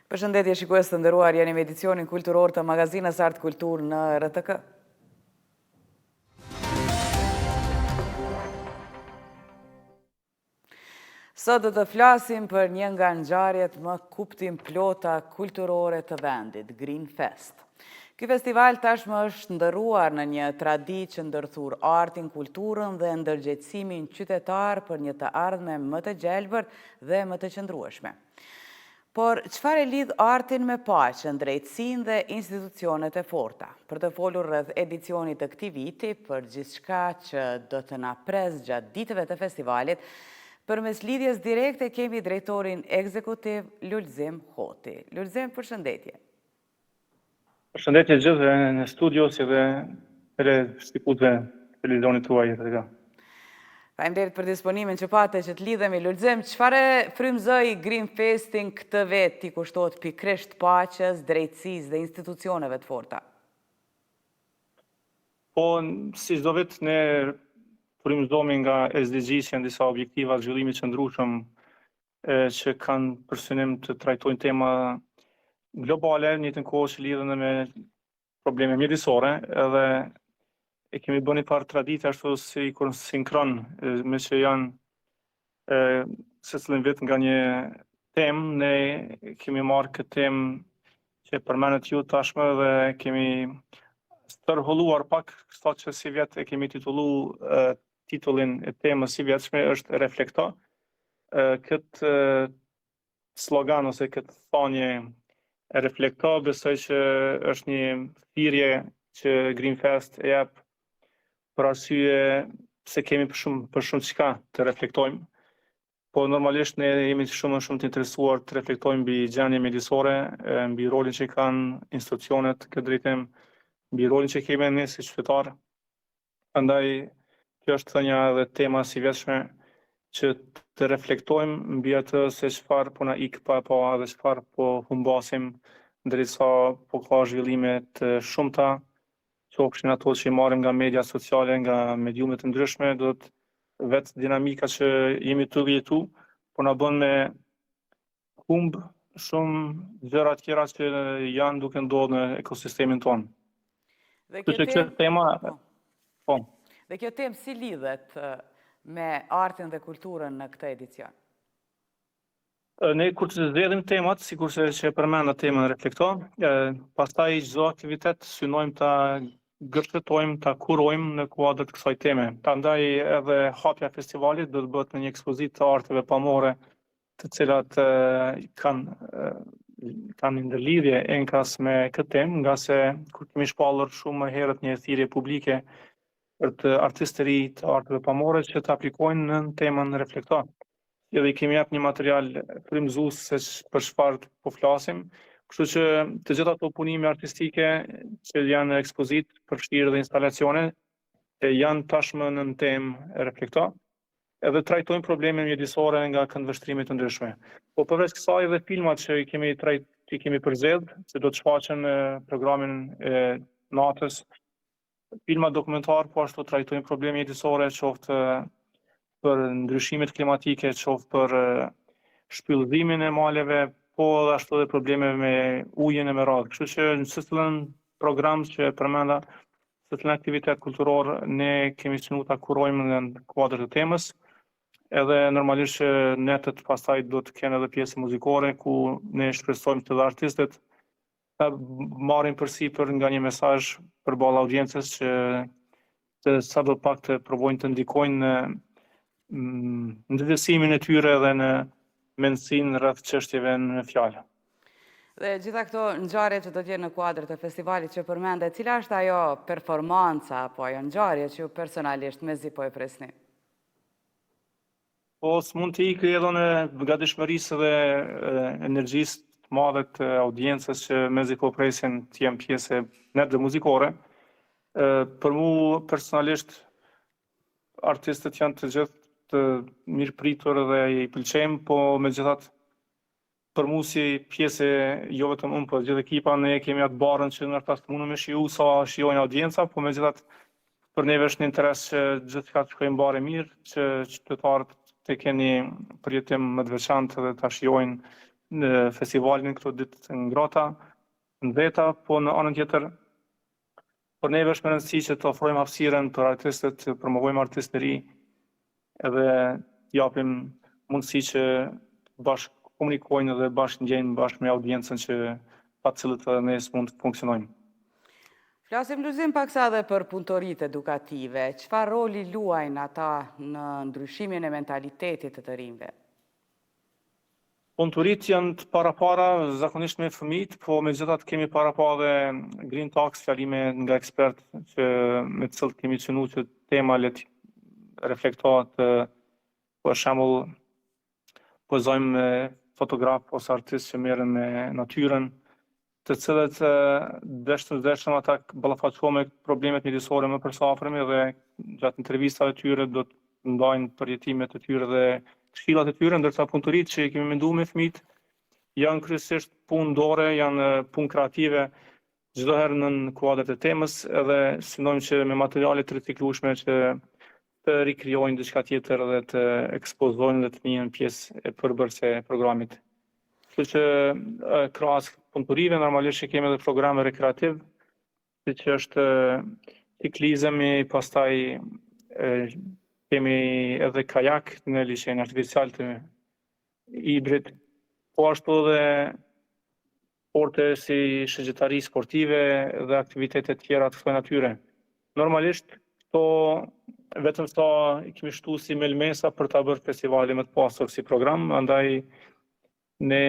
Përshëndetje shikues të nderuar, jeni me edicionin kulturor të magazinës Art Kultur në RTK. Sot do të flasim për një nga ngjarjet më kuptim plota kulturore të vendit, Green Fest. Ky festival tashmë është ndërruar në një traditë që ndërthur artin, kulturën dhe ndërgjegjësimin qytetar për një të ardhme më të gjelbër dhe më të qëndrueshme. Por çfarë e lidh artin me paqen, drejtësinë dhe institucionet e forta? Për të folur rreth edicionit të këtij viti, për gjithçka që do të na pres gjatë ditëve të festivalit, përmes lidhjes direkte kemi drejtorin ekzekutiv Lulzim Hoti. Lulzim, përshëndetje. Përshëndetje gjithëve në studio si dhe shqiptarëve televizionit tuaj RTK. Faleminderit për disponimin që pate që të lidhemi. Lulzim, çfarë frymëzoi Green Festin këtë vit i kushtohet pikërisht paqes, drejtësisë dhe institucioneve të forta? Po, si çdo vit ne frymëzohemi nga SDG-s, janë disa objektiva të zhvillimit qëndrueshëm që kanë për synim të trajtojnë tema globale, në njëjtën kohë që lidhen me probleme mjedisore, edhe e kemi bënë një farë traditë ashtu si sinkron, me që janë secilin vit nga një temë, ne kemi marrë këtë temë që përmendet ju tashmë dhe kemi stërholluar pak, sot që si vjet e kemi titulluar titullin e temës si vjetshme është Reflekto. Këtë slogan ose këtë thënie Reflekto besoj që është një thirrje që Green Fest e jep për arsye se kemi për shumë çka të reflektojmë. Po normalisht ne jemi shumë të interesuar të reflektojmë mbi gjendjen mjedisore, mbi rolin që kanë institucionet këtë drejtim, mbi rolin që kemi ne si qytetar. Prandaj kjo është thënia edhe tema si vjetshme që të reflektojmë mbi atë se çfarë po na ik pa edhe çfarë po humbasim, ndërsa po ka zhvillime të shumta, qofshin ato që i marrim nga media sociale, nga mediumet të ndryshme, do të vetë dinamika që jemi të jetu, po na bën me humb shumë gjëra tjera që janë duke ndodhur në ekosistemin tonë. Dhe kjo tema, po. Dhe kjo temë si lidhet me artin dhe kulturën në këtë edicion? Ne kur të zgjedhim temat, sikurse që përmenda temën Reflekto, pastaj çdo aktivitet synojmë ta gërshëtojmë, ta kurojmë në kuadër të kësaj teme. Prandaj edhe hapja e festivalit do të bëhet në një ekspozitë të arteve pamore, të cilat kanë ndërlidhje enkas me këtë temë, nga se kur kemi shpallur shumë më herët një thirrje publike për të artistë të ri të arteve pamore që të aplikojnë në temën Reflekto. Edhe i kemi jap një material frymëzues se për çfarë po flasim, kështu që të gjitha ato punime artistike që janë në ekspozitë, përfshirë dhe instalacione, janë tashmë në temë Reflekto, edhe trajtojnë probleme mjedisore nga këndvështrime të ndryshme. Po përveç kësaj edhe filmat që i kemi përzgjedh, që do të shfaqen në programin e natës, filma dokumentar, po ashtu trajtojnë probleme mjedisore, qoftë për ndryshimet klimatike, qoftë për shpyllëzimin e maleve, po edhe ashtu edhe probleme me ujin e me radhë. Kështu që në secilin program që përmenda, secilin aktivitet kulturor, ne kemi synuar ta kurojmë në kuadër të temës, edhe normalisht që netët pastaj do të kenë edhe pjesë muzikore, ku ne shpresojmë të dhe artistët ta marrin përsipër nga një mesazh përballë audiencës që të sadopak të provojnë të ndikojnë në ndërgjegjësimin e tyre dhe në mendsinë rreth çështjeve në fjalë. Dhe gjitha këto ngjarje që do të jenë në kuadër të festivalit që përmende, cila është ajo performanca apo ajo ngjarje që ju personalisht mezi po e presni? Po s'mund të ikë edhe në gatishmërisë dhe energjisë të madhe të audiencës që mezi po presin të jenë pjesë net dhe muzikore. Për mu personalisht artistët janë të gjithë të mirëpritur dhe i pëlqejmë, po megjithatë për mu si pjesë jo vetëm unë, po gjithë ekipa, ne kemi atë barën që nërtas të mundu me shiu sa shijojnë audienca, po megjithatë për neve është një interes që gjithçka të shkojnë bare mirë, që qytetarët të keni përjetim më të veçantë dhe ta shijojnë në festivalin këto ditë të ngrohta, ndeta, po në anën tjetër për neve është me rëndësi që të ofrojmë hapësirën për artistët, të promovojmë artistë të ri, edhe japim mundësi që bashkë komunikojnë dhe bashkë ndjejnë bashkë me audiencën që pa të cilët edhe ne s'mund të funksionojmë. Flasim luzim paksa edhe për punëtoritë edukative. Çfarë roli luajnë ata në ndryshimin e mentalitetit të rinjve? Punëtoritë janë të para zakonisht me fëmijët, po megjithatë kemi para dhe Green Talks, fjalime nga ekspert që me të cilët kemi qenuar që tema le të reflektohet, për shembull pozojmë me fotograf ose artist që merren me natyrën, të cilët dështëm ata ballafaqohen me problemet mjedisore më përsapërme dhe gjatë intervistave të tyre do të ndajnë përjetimet e tyre dhe këshillat e tyre, ndërsa punëtoritë që kemi menduar me fëmijët janë kryesisht punë dore, janë punë kreative, çdo herë në kuadrat e temës, edhe synojmë që me materiale të riciklueshme që të rikrijojnë diçka tjetër dhe të ekspozojnë dhe të njëjën pjesë e përbërëse e programit. Kështu që krahas punëtorive normalisht që kemi edhe programe rekreativ, siç është ciklizmi, pastaj kemi edhe kajak në liçein artificial të Ibrit, po ashtu edhe sporte si shënjetari sportive dhe aktivitete tjera të kësaj natyre. Normalisht këto vetëm sa i kemi shtu si melmesa për ta bërë festivali më të pasur si program, andaj ne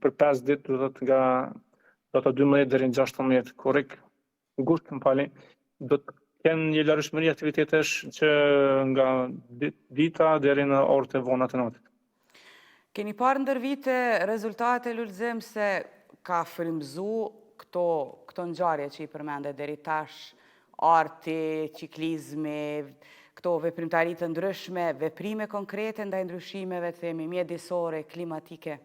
për 5 ditë do të nga data 12 deri në 16 korrik, gusht, do të kenë një larëshmëri aktivitetesh që nga dita deri në orët e vona të natës. Keni parë ndër vite rezultate lulëzim se ka frymëzu këto ngjarje që i përmende deri tash, arti, ciklizmi, këto veprimtari të ndryshme, veprime konkrete ndaj ndryshimeve, themi, mjedisore, klimatike?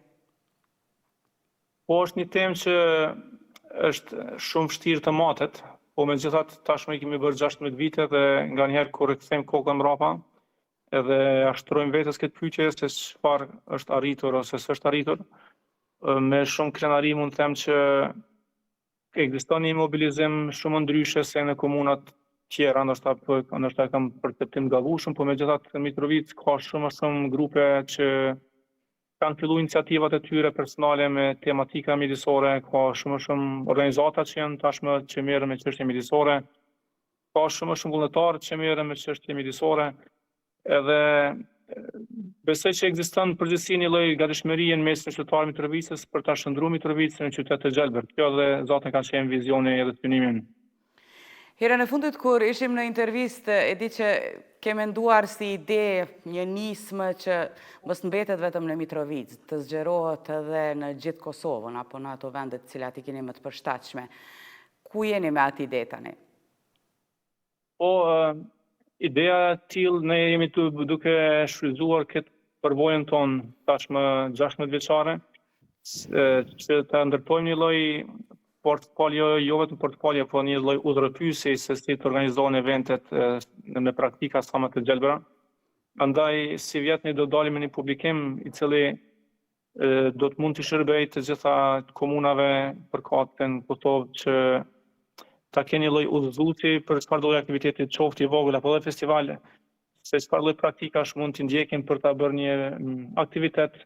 Po është një temë që është shumë vështirë të matet, po megjithatë tashmë kemi bërë 16 vite dhe nganjëherë kur e kthejmë kokën mbrapa, edhe ashtrojmë vetes këtë pyetje se çfarë është arritur ose s'është arritur. Me shumë krenari mund të them që ekziston një mobilizim shumë ndryshe se në komunat tjera, ndoshta kam perceptim gabueshëm, po megjithatë në Mitrovicë ka shumë grupe që kanë filluar iniciativat e tyre personale me tematika mjedisore, ka shumë organizata që janë tashmë që merren me çështje mjedisore, ka shumë vullnetarë që merren me çështje mjedisore, edhe besoj që ekziston përgjithësi një lloj gatishmërie në mes të qytetarëve të Mitrovicës për ta shndruar Mitrovicën në qytet të gjelbër. Kjo dhe zotën ka qenë vizioni edhe synimin. Herën e fundit kur ishim në intervistë, e di që ke menduar si ide një nismë që mos mbetet vetëm në Mitrovicë, të zgjerohet edhe në gjithë Kosovën apo në ato vendet të cilat i keni më të përshtatshme. Ku jeni me atë ide tani? Po, ideja e tillë ne jemi duke shfrytzuar këtë përvojën tonë tashmë 16 vjeçare, që të ndërtojmë një lloj portfolio, jo vetëm portfolio, po një lloj udhëpyesi se si të organizohen eventet me praktika sa më të gjelbëra. Andaj si vjet ne do dalim me një publikim i cili do të mund të shërbejë të gjitha komunave përkatëse në Kosovë që ta kenë një lloj udhëzuesi për çfarë lloj aktiviteti, qoftë i vogël apo edhe festivale, se çfarë lloj praktikash mund të ndjekin për ta bërë një aktivitet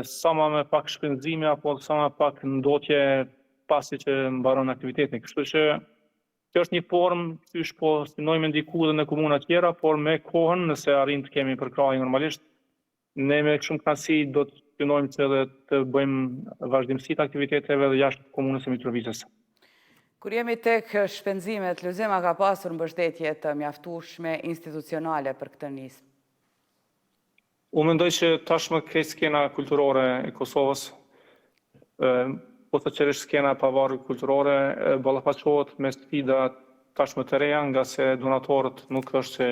sa më me pak shpenzime apo sa më pak ndotje pasi që mbaron aktiviteti. Kështu që kjo është një formë qysh po synojmë ndiku edhe në komuna tjera, por me kohën, nëse arrim të kemi përkrahje normalisht, ne me shumë kënaqësi do të synojmë që edhe të bëjmë vazhdimsi të aktiviteteve dhe jashtë komunës së Mitrovicës. Kur jemi tek shpenzimet, Lulzima ka pasur mbështetje të mjaftueshme institucionale për këtë nismë? Unë mendoj që tashmë ke skena kulturore e Kosovës, posaçërisht skena pavarur kulturore, ballafaqohet me sfida tashmë të reja, nga se donatorët nuk është që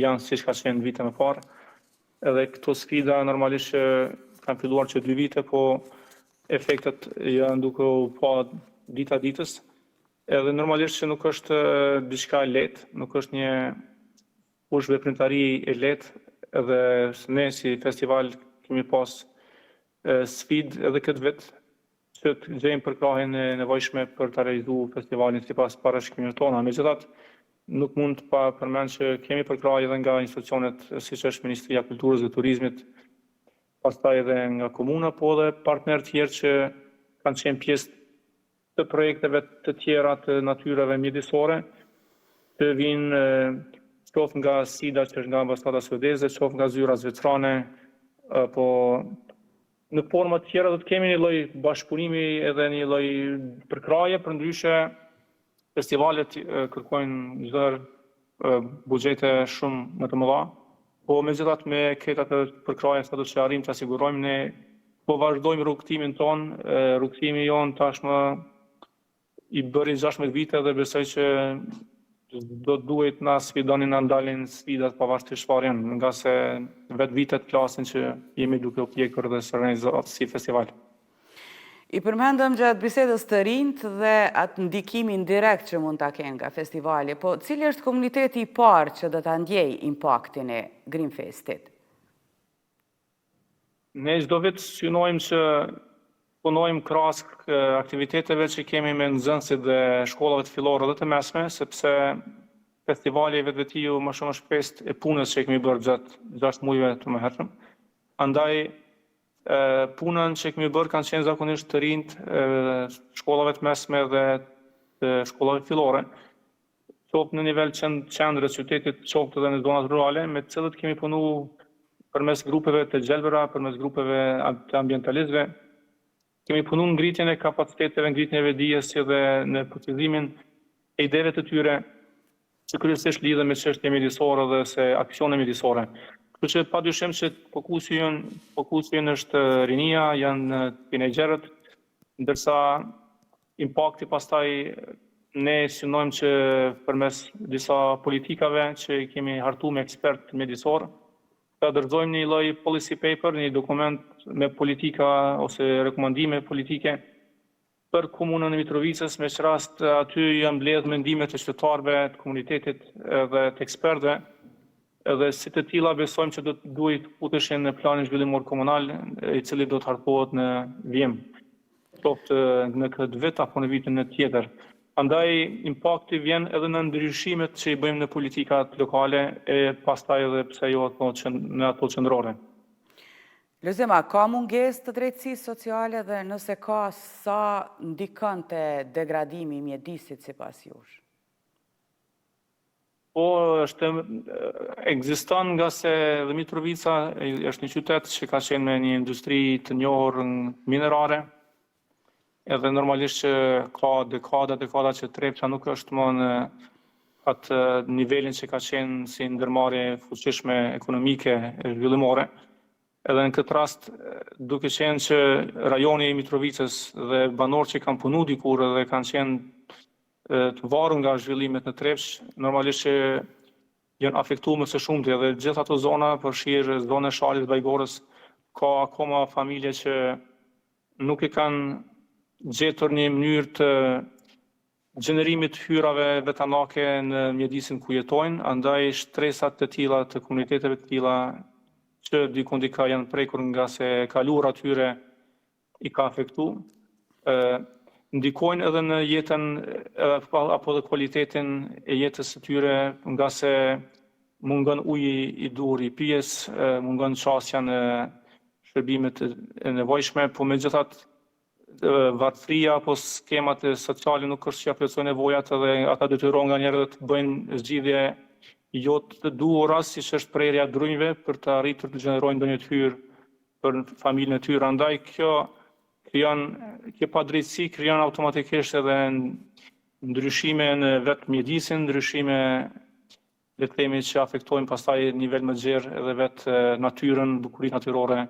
janë siç ka qenë vite më parë. Edhe këto sfida normalisht që kanë filluar që 2 vite, po efektet janë duke u pa dita ditës. Edhe normalisht që nuk është diçka e lehtë, nuk është një veprimtari e lehtë, edhe ne si festival kemi pas sfidë edhe këtë vit që të gjejmë përkrahjen e nevojshme për të realizuar festivalin sipas parashikimeve tona. Megjithatë, nuk mund të pa përmend që kemi përkrahje edhe nga institucionet siç është Ministria e Kulturës dhe Turizmit, pastaj edhe nga komuna, po edhe partnerë tjerë që kanë qenë pjesë të projekteve të tjera të natyrave mjedisore, që vinë qoftë nga SIDA, që është nga ambasada suedeze, qoftë nga zyra zvitrane, po në forma të tjera do të kemi një lloj bashkëpunimi edhe një lloj përkraje, përndryshe festivalet kërkojnë çdo buxhete shumë më të mëdha, po megjithatë me këto të përkraje sa do të arrijmë të sigurojmë ne po vazhdojmë rrugtimin ton, rrugtimi jon tashmë i bëri 16 vite dhe besoj që do duhet na sfidoni na ndalin sfidat pavarësisht çfarë janë, nga se vetë vitet klasin që jemi duke u pjekur dhe së organizohet si festival. I përmendëm gjatë bisedës të rinjt dhe atë ndikimin direkt që mund ta kenë nga festivali, po cili është komuniteti i parë që do ta ndjej impaktin e Greenfestit? Ne çdo vit synojmë që punojmë krahas aktiviteteve që kemi me nxënësit dhe shkollave të fillore dhe të mesme, sepse festivali vetvetiu më shumë është pjesë e punës që kemi bërë gjatë 6 muajve të mëhershëm. Andaj punën që kemi bërë kanë qenë zakonisht të rinjt shkollave të mesme dhe të shkollave fillore, qoftë në nivel qendrës qytetit, qoftë edhe në zonat rurale, me të cilët kemi punuar përmes grupeve të gjelbëra, përmes grupeve të ambientalistëve. Kemi punuar në ngritjen e kapaciteteve, ngritjen e vedijes dhe në përcjellimin e ideve të tyre, që kryesisht lidhen me çështje mjedisore dhe se aksione mjedisore. Kështu që padyshim që fokusi është rinia, janë tinejdjerët, ndërsa impakti pastaj ne synojmë që përmes disa politikave që kemi hartuar me ekspertë mjedisor, ta dorëzojmë një lloj policy paper, një dokument me politika ose rekomandime politike për komunën e Mitrovicës, me që rast aty janë mbledhur mendimet e qytetarëve, të komunitetit dhe të ekspertëve, edhe si të tilla besojmë që do të duhet futeshin në planin zhvillimor komunal, i cili do të hartohet në vijim, qoftë në këtë vit apo në vitin tjetër. Andaj impakti vjen edhe në ndryshimet që i bëjmë në politikat lokale e pastaj edhe pse jo në ato qendrore. Lëzima, ka mungesë të drejtësisë sociale dhe nëse ka, sa ndikon te degradimi i mjedisit sipas jush? Po, ekziston nga se dhe Mitrovica është një qytet që ka qenë me një industri të njohur minerare, edhe normalisht që ka dekada që Trepça nuk është më në atë nivelin që ka qenë si ndërmarrje fuqishme ekonomike e zhvillimore. Edhe në këtë rast, duke qenë që rajoni i Mitrovicës dhe banorët që kanë punu dikur dhe kanë qenë të varur nga zhvillimet në Trepçë, normalisht që janë afektuar më së shumti dhe gjithë ato zona, përfshirë zonën e Shalit, Bajgorës, ka akoma familje që nuk e kanë gjetur një mënyrë të gjenerimit hyrave vetanake në mjedisin ku jetojnë, andaj shtresat të tilla të komuniteteve të tilla që dikundika janë prekur nga se kaluar atyre i ka afektuar, ndikojnë edhe në jetën apo dhe kualitetin e jetës së tyre, nga se mungon uji i dur i pijes, mungon çastja në shërbimet e nevojshme, po megjithatë varfëria apo skemat e sociale nuk është që ja plotësojnë nevojat dhe ata detyrojnë nga njerëzit të bëjnë zgjidhje jo të duhura, siç është prerja e drunjve për të arritur të gjenerojnë ndonjë të hyrë për familjen e tyre. Andaj kjo padrejtësi krijon automatikisht edhe ndryshime në vetë mjedisin, ndryshime le të themi që afektojnë pastaj në nivel më gjerë edhe vetë natyrën, bukurinë natyrore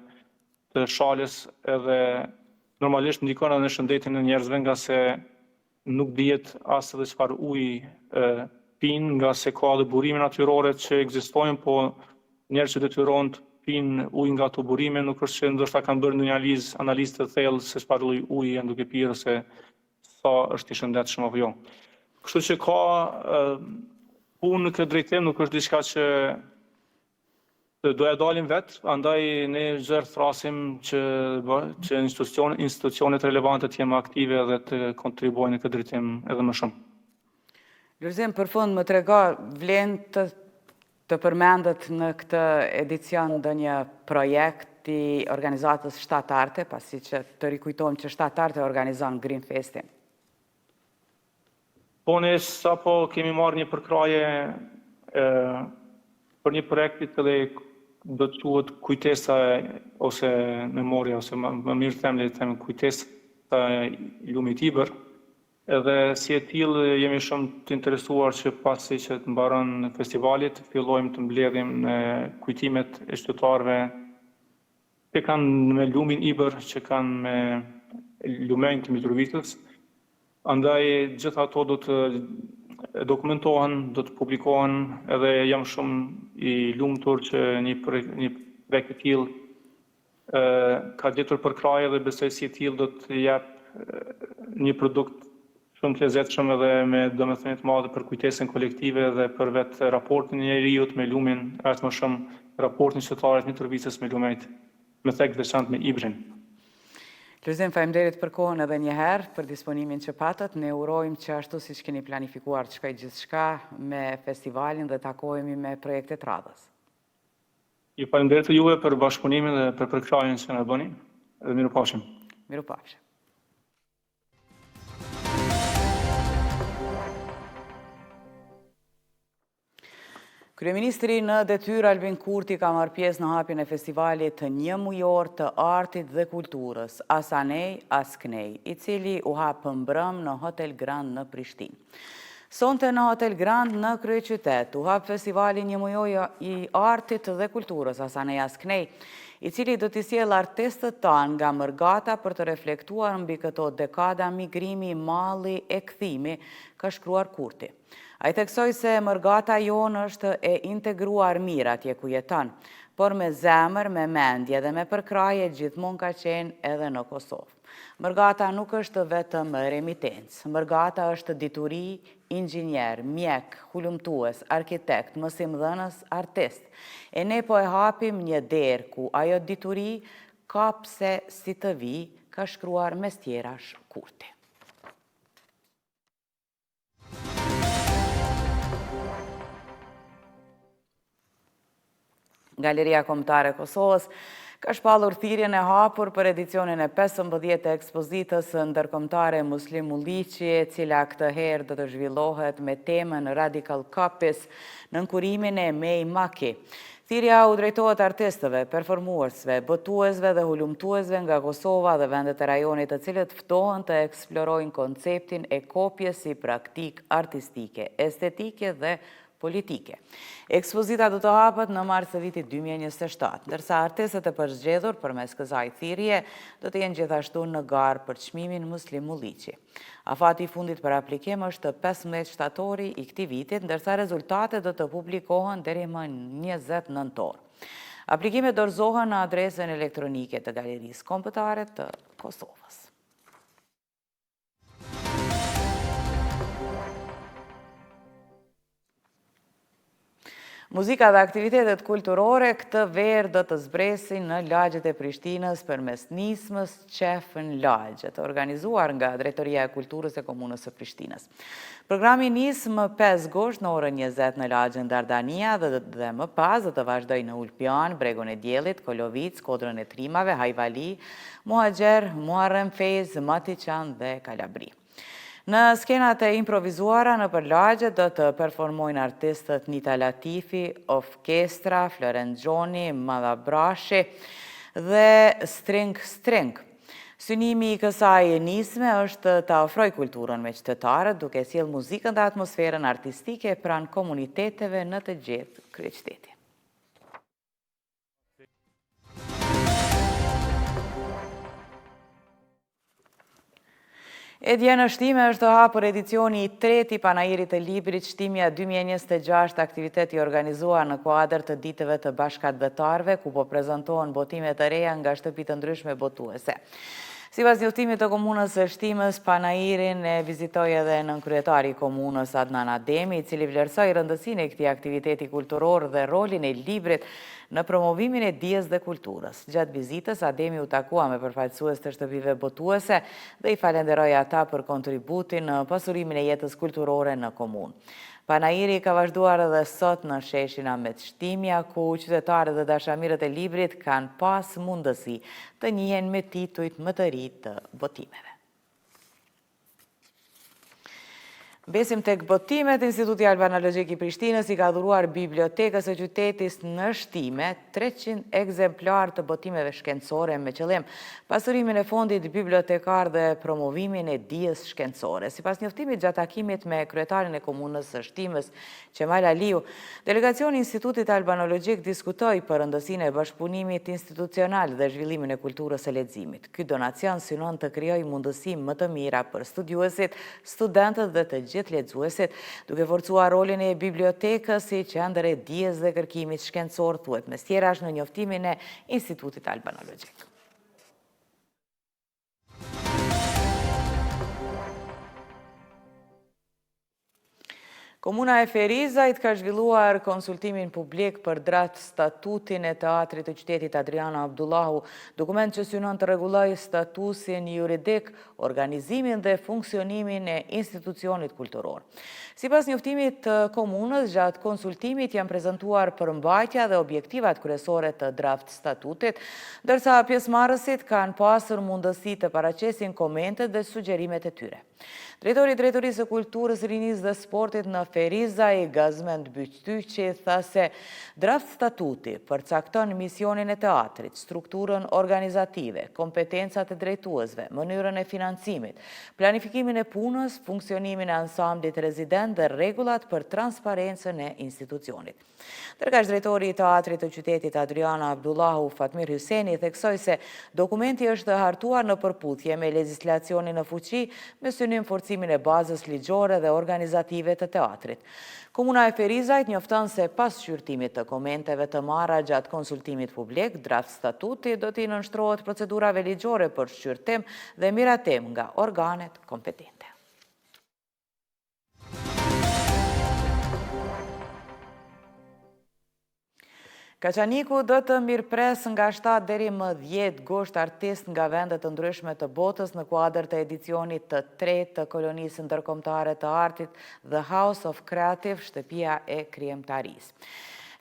të Shalës, edhe normalisht ndikon edhe në shëndetin e njerëzve, nga se nuk dihet as edhe çfarë uji pinë, nga se ka edhe burime natyrore që ekzistojnë, po njerëzit që detyrohen të pinë ujë nga ato burime, nuk është që ndoshta kanë bërë ndonjë analizë të thellë se çfarë lloj uji janë duke pirë ose sa është i shëndetshëm apo jo. Kështu që ka punë në këtë drejtim, nuk është diçka që doja dalim vetë, andaj ne zërë thrasim që institucionet relevante të jenë aktive dhe të kontribuojnë në këtë drejtim edhe më shumë. Lulzim, për fund më trego vlen të përmendet në këtë edicion ndonjë projekt i organizatës shtatarte, pasi që të rikujtojmë që shtatarte organizon Green Festin. Po ne sapo kemi marrë një përkraje për një projektit edhe do të quhet kujtesa ose memoria, ose më mirë them kujtesa lumit Ibër. Edhe si e tillë jemi shumë të interesuar që pasi që të mbaron festivalit, fillojmë të mbledhim në kujtimet e qytetarëve që kanë me lumin Ibër, që kanë me lumenjtë të Mitrovicës. Andaj gjithë ato do të dokumentohen, do të publikohen, edhe jam shumë i lumtur që një projekt i tillë ka gjetur përkraje dhe besoj si i tillë do të jap një produkt shumë të lezetshëm edhe me domethënie të madhe për kujtesën kolektive dhe për vetë raportin e njeriut me lumin, as më shumë raportin qytetarit Mitrovicës me lumenjt, me thekë veçantë me Ibrin. Lulzim, faleminderit për kohën edhe një herë, për disponimin që patët. Ne urojmë që ashtu siç keni planifikuar të shkojë gjithçka me festivalin dhe takohemi me projektet radhës. Ju falenderoj juve për bashkëpunimin dhe për përkrajen që na bëni. Dhe mirupafshim. Mirupafshim. Kryeministri në detyrë Albin Kurti ka marrë pjesë në hapjen e festivalit të një mujor të artit dhe kulturës, Asanej Asknej, i cili u hap mbrëm në Hotel Grand në Prishtinë. Sonte në Hotel Grand në kryeqytet u hap festivali një mujor i artit dhe kulturës, Asanej Asknej, i cili do t'i sjellë artistët tanë nga Mërgata për të reflektuar mbi këto dekada migrimi, malli e kthimi, ka shkruar Kurti. A i theksoj se Mërgata jonë është e integruar mirë atje ku jeton, por me zemër, me mendje dhe me përkraje gjithmonë ka qenë edhe në Kosovë. Mërgata nuk është vetëm remitencë. Mërgata është dituri, inxhinier, mjek, hulumtues, arkitekt, mësimdhënës, artist. E ne po e hapim një derë ku ajo dituri ka pse si të vi, ka shkruar mes tjerash Kurti. Galeria Kombëtare e Kosovës ka shpallur thirrjen e hapur për edicionin e 15 të ekspozitës ndërkombëtare Muslim Ulliqi, e cila këtë herë do të zhvillohet me temën Radical Copies në nënkurimin e Mej Maki. Thirrja u drejtohet artistëve, performuesve, botuesve dhe hulumtuesve nga Kosova dhe vendet e rajonit, të cilët ftohen të eksplorojnë konceptin e kopjes si praktik artistike, estetike dhe politike. Ekspozita do të hapet në mars të vitit 2027, ndërsa artistët e përzgjedhur përmes kësaj thirrje do të jenë gjithashtu në garë për çmimin Muslim Ulliqi. Afati i fundit për aplikim është 15 shtatori i këtij vitit, ndërsa rezultatet do të publikohen deri më 20 nëntor. Aplikimet dorëzohen në adresën elektronike të Galerisë Kombëtare të Kosovës. Muzika dhe aktivitetet kulturore këtë verë do të zbresin në lagjet e Prishtinës përmes nismës Qefën Lagje, të organizuar nga Drejtoria e Kulturës e Komunës së Prishtinës. Programi nis më 5 gusht në orën 20 në lagjen Dardania dhe më pas do të vazhdoj në Ulpian, Bregun e Diellit, Kolovic, Kodrën e Trimave, Hajvali, Muhaxher, Muharrem Fez, Matiqan dhe Kalabri. Në skenat e improvizuara në përlagje do të performojnë artistët Nita Latifi, Orkestra, Florent Gjoni, Madabrashi dhe String. Synimi i kësaj nisme është ta ofroj kulturën me qytetarët duke sjellë muzikën dhe atmosferën artistike pranë komuniteteve në të gjithë kryeqytetin. E dje në Shtime është të hapur edicioni i 3 i Panairit të Librit Shtimja 2026, aktivitet i organizuar në kuadër të ditëve të bashkëdhetarëve, ku po prezantohen botime të reja nga shtëpi të ndryshme botuese. Sipas njoftimit të komunës së Shtimës, Panairin e vizitoi edhe nënkryetari i komunës Adnan Ademi, i cili vlerësoi rëndësinë e këtij aktiviteti kulturor dhe rolin e librit në promovimin e dijes dhe kulturës. Gjatë vizitës, Ademi u takua me përfaqësues të shtëpive botuese dhe i falenderoi ata për kontributin në pasurimin e jetës kulturore në komunë. Panairi ka vazhduar edhe sot në sheshin Ahmet Shtimja, ku qytetarët dhe dashamirët e librit kanë pas mundësi të njihen me titujt më të ri të botimeve. Besim tek botimet, Instituti Albanologjik i Prishtinës i ka dhuruar bibliotekës së qytetit në Shtime 300 ekzemplar të botimeve shkencore me qëllim pasurimin e fondit bibliotekar dhe promovimin e dijes shkencore. Sipas njoftimit gjatë takimit me kryetarin e komunës së Shtimës, Qemal Aliu, delegacioni i Institutit Albanologjik diskutoi për rëndësinë e bashkëpunimit institucional dhe zhvillimin e kulturës së leximit. Ky donacion synon të krijojë mundësi më të mira për studiuesit, studentët dhe të gjithë lexuesit, duke forcuar rolin e bibliotekës si qendër e dijes dhe kërkimit shkencor, thuhet mes tjerash në njoftimin e Institutit Albanologjik. Komuna e Ferizajt ka zhvilluar konsultimin publik për draft statutin e teatrit të qytetit Adriana Abdullahu, dokument që synon të rregullojë statusin juridik, organizimin dhe funksionimin e institucionit kulturor. Sipas njoftimit të komunës, gjatë konsultimit janë prezantuar përmbajtja dhe objektivat kryesore të draft statutit, ndërsa pjesëmarrësit kanë pasur mundësi të paraqesin komentet dhe sugjerimet e tyre. Drejtori i Drejtorisë së Kulturës, Rinisë dhe Sportit në Ferizaj, Gazmend Byqtyqi, tha se draft statuti përcakton misionin e teatrit, strukturën organizative, kompetencat e drejtuesve, mënyrën e financimit, planifikimin e punës, funksionimin e ansamblit rezident dhe rregullat për transparencën e institucionit. Ndërkaq drejtori i teatrit të qytetit Adriana Abdullahu, Fatmir Hyseni, theksoi se dokumenti është hartuar në përputhje me legjislacionin në fuqi me synim forcimin e bazës ligjore dhe organizative të teatrit. Komuna e Ferizajt njofton se pas shqyrtimit të komenteve të marra gjatë konsultimit publik, draft statuti do t'i nënshtrohet procedurave ligjore për shqyrtim dhe miratim nga organet kompetente. Kaçaniku do të mirëpres nga 7 deri më 10 gusht artist nga vendet të ndryshme të botës në kuadër të edicionit të 3 të kolonisë ndërkombëtare të artit The House of Creative, shtëpia e krijimtarisë.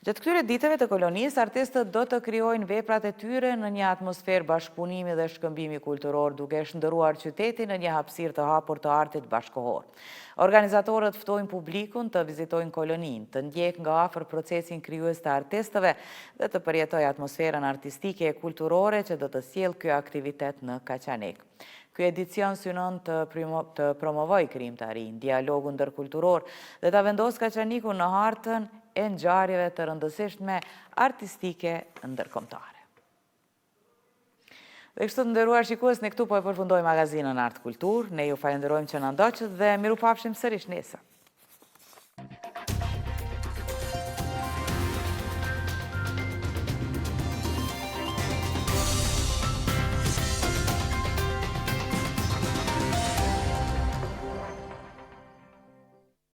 Gjatë këtyre ditëve të kolonisë, artistët do të krijojnë veprat e tyre në një atmosferë bashkëpunimi dhe shkëmbimi kulturor, duke shndërruar qytetin në një hapësirë të hapur të artit bashkëkohor. Organizatorët ftojnë publikun të vizitojnë koloninë, të ndjek nga afër procesin krijues të artistëve dhe të përjetojë atmosferën artistike e kulturore që do të sjellë ky aktivitet në Kaçanik. Ky edicion synon të promovojë krijimtarinë, dialogun ndërkulturor dhe ta vendosë Kaçanikun në hartën e ngjarjeve të rëndësishme artistike ndërkombëtare. Dhe kështu të nderuar shikues, ne këtu po e përfundoj magazinën Art Kultur. Ne ju falenderojmë që na ndoqët dhe mirupafshim sërish nesër.